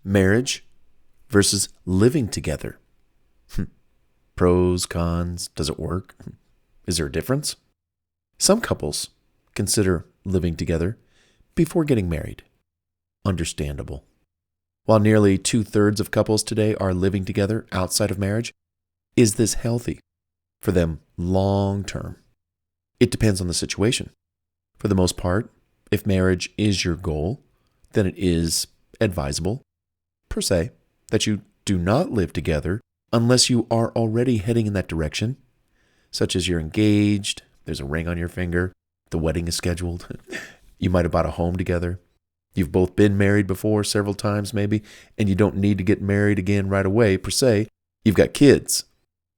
Marriage versus living together. Pros, cons, does it work? Is there a difference? Some couples consider living together before getting married. Understandable. While nearly 2/3 of couples today are living together outside of marriage, is this healthy for them long term? It depends on the situation. For the most part, if marriage is your goal, then it is advisable, per se, that you do not live together unless you are already heading in that direction, such as you're engaged, there's a ring on your finger, the wedding is scheduled, you might have bought a home together, you've both been married before several times maybe, and you don't need to get married again right away, per se. You've got kids,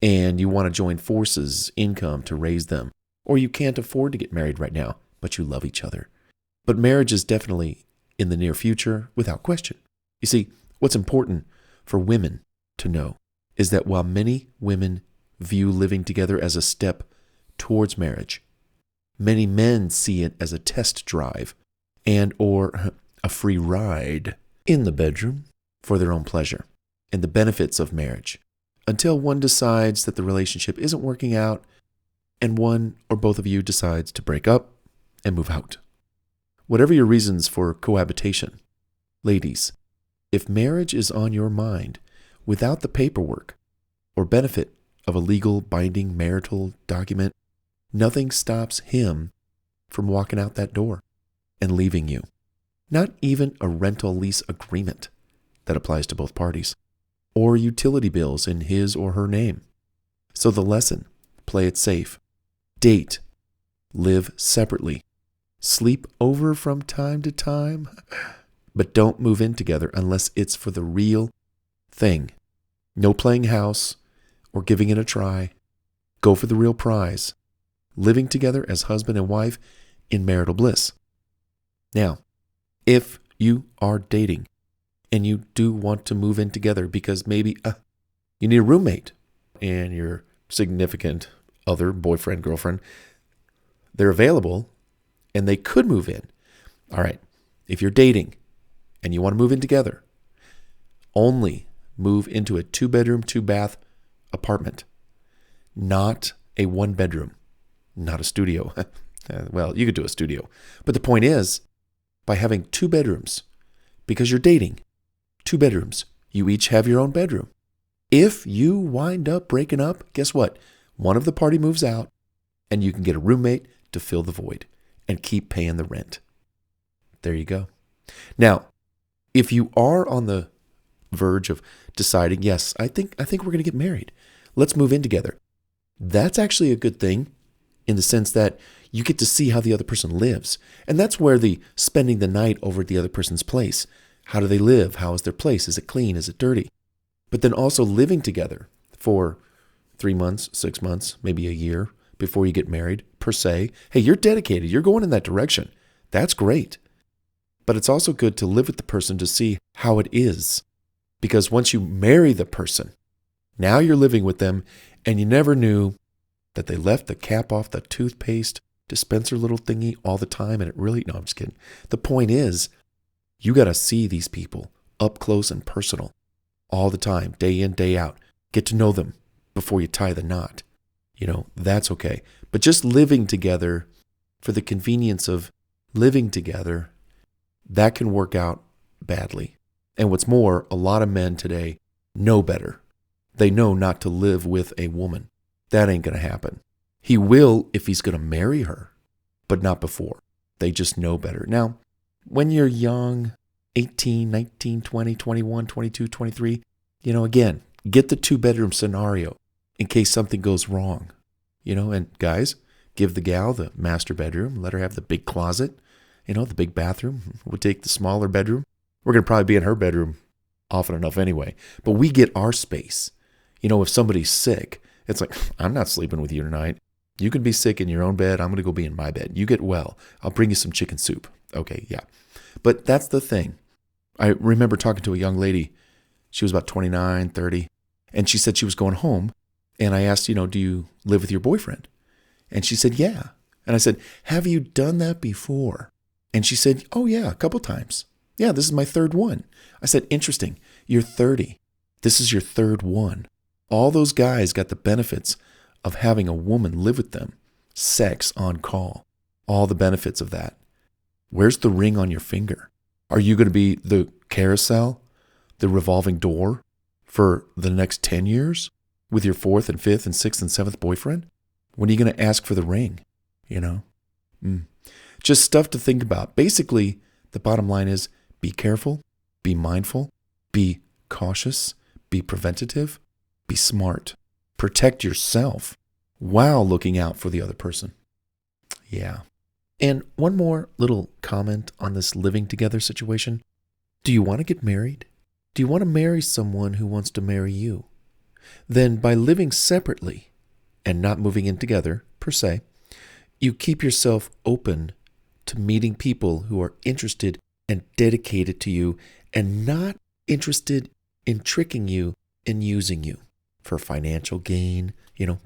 and you want to join forces, income to raise them, or you can't afford to get married right now, but you love each other. But marriage is definitely in the near future, without question. You see, what's important for women to know is that while many women view living together as a step towards marriage, many men see it as a test drive and or a free ride in the bedroom for their own pleasure and the benefits of marriage until one decides that the relationship isn't working out and one or both of you decides to break up and move out. Whatever your reasons for cohabitation, ladies, if marriage is on your mind without the paperwork or benefit of a legal binding marital document, nothing stops him from walking out that door and leaving you. Not even a rental lease agreement that applies to both parties, or utility bills in his or her name. So the lesson, play it safe. Date. Live separately. Sleep over from time to time, but don't move in together unless it's for the real thing. No playing house or giving it a try. Go for the real prize. Living together as husband and wife in marital bliss. Now, if you are dating and you do want to move in together because maybe you need a roommate and your significant other, boyfriend, girlfriend, they're available and they could move in. All right, if you're dating and you want to move in together, only move into a 2-bedroom, 2-bath apartment, not a 1-bedroom, not a studio. Well, you could do a studio. But the point is, by having 2 bedrooms, because you're dating, 2 bedrooms, you each have your own bedroom. If you wind up breaking up, guess what? One of the party moves out and you can get a roommate to fill the void and keep paying the rent. There you go. Now, if you are on the verge of deciding, yes, I think we're going to get married. Let's move in together. That's actually a good thing in the sense that you get to see how the other person lives. And that's where the spending the night over at the other person's place. How do they live? How is their place? Is it clean? Is it dirty? But then also living together for 3 months, 6 months, maybe a year before you get married, per se. Hey, you're dedicated. You're going in that direction. That's great. But it's also good to live with the person to see how it is. Because once you marry the person, now you're living with them and you never knew that they left the cap off the toothpaste dispenser little thingy all the time. And it really, no, I'm just kidding. The point is, you got to see these people up close and personal all the time, day in, day out. Get to know them before you tie the knot. That's okay. But just living together for the convenience of living together, that can work out badly. And what's more, a lot of men today know better. They know not to live with a woman. That ain't going to happen. He will if he's going to marry her, but not before. They just know better. Now, when you're young, 18, 19, 20, 21, 22, 23, again, get the 2-bedroom scenario in case something goes wrong. And guys, give the gal the master bedroom, let her have the big closet, the big bathroom. We'll take the smaller bedroom. We're going to probably be in her bedroom often enough anyway, but we get our space. If somebody's sick, it's like, I'm not sleeping with you tonight. You can be sick in your own bed. I'm going to go be in my bed. You get well. I'll bring you some chicken soup. Okay, yeah. But that's the thing. I remember talking to a young lady. She was about 29, 30, and she said she was going home. And I asked, do you live with your boyfriend? And she said, yeah. And I said, have you done that before? And she said, oh, yeah, a couple times. Yeah, this is my third one. I said, interesting. You're 30. This is your third one. All those guys got the benefits of having a woman live with them. Sex on call. All the benefits of that. Where's the ring on your finger? Are you going to be the carousel, the revolving door for the next 10 years with your fourth and fifth and sixth and seventh boyfriend? When are you going to ask for the ring? Just stuff to think about. Basically, the bottom line is be careful, be mindful, be cautious, be preventative, be smart. Protect yourself while looking out for the other person. Yeah. And one more little comment on this living together situation. Do you want to get married? Do you want to marry someone who wants to marry you? Then by living separately and not moving in together, per se, you keep yourself open to meeting people who are interested and dedicated to you and not interested in tricking you and using you for financial gain,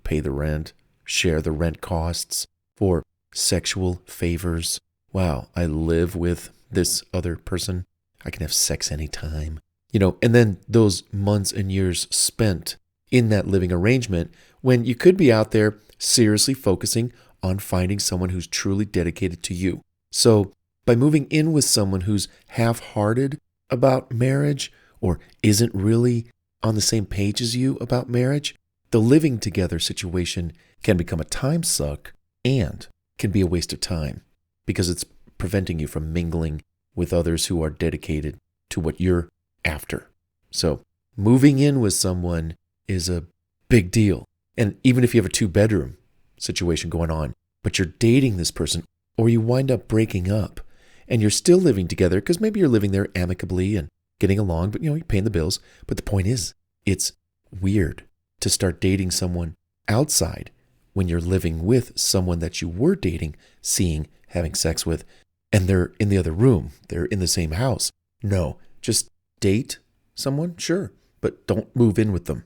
pay the rent, share the rent costs, for sexual favors. Wow, I live with this other person. I can have sex anytime. And then those months and years spent in that living arrangement when you could be out there seriously focusing on finding someone who's truly dedicated to you. So by moving in with someone who's half-hearted about marriage or isn't really on the same page as you about marriage, the living together situation can become a time suck and can be a waste of time because it's preventing you from mingling with others who are dedicated to what you're after. So moving in with someone is a big deal. And even if you have a 2-bedroom situation going on, but you're dating this person or you wind up breaking up and you're still living together because maybe you're living there amicably and getting along, but you're paying the bills. But the point is, it's weird to start dating someone outside when you're living with someone that you were dating, seeing, having sex with, and they're in the other room. They're in the same house. No, just date someone, sure, but don't move in with them.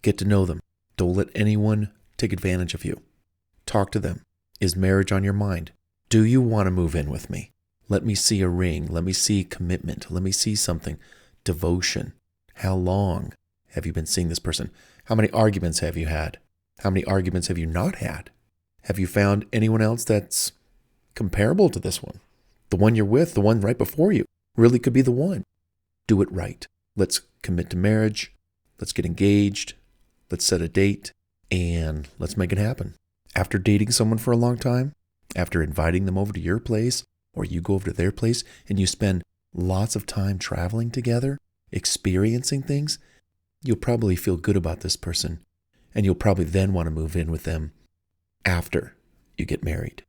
Get to know them. Don't let anyone take advantage of you. Talk to them. Is marriage on your mind? Do you want to move in with me? Let me see a ring. Let me see commitment. Let me see something. Devotion. How long have you been seeing this person? How many arguments have you had? How many arguments have you not had? Have you found anyone else that's comparable to this one? The one you're with, the one right before you, really could be the one. Do it right. Let's commit to marriage. Let's get engaged. Let's set a date and let's make it happen. After dating someone for a long time, after inviting them over to your place or you go over to their place and you spend lots of time traveling together, experiencing things, you'll probably feel good about this person and you'll probably then want to move in with them after you get married.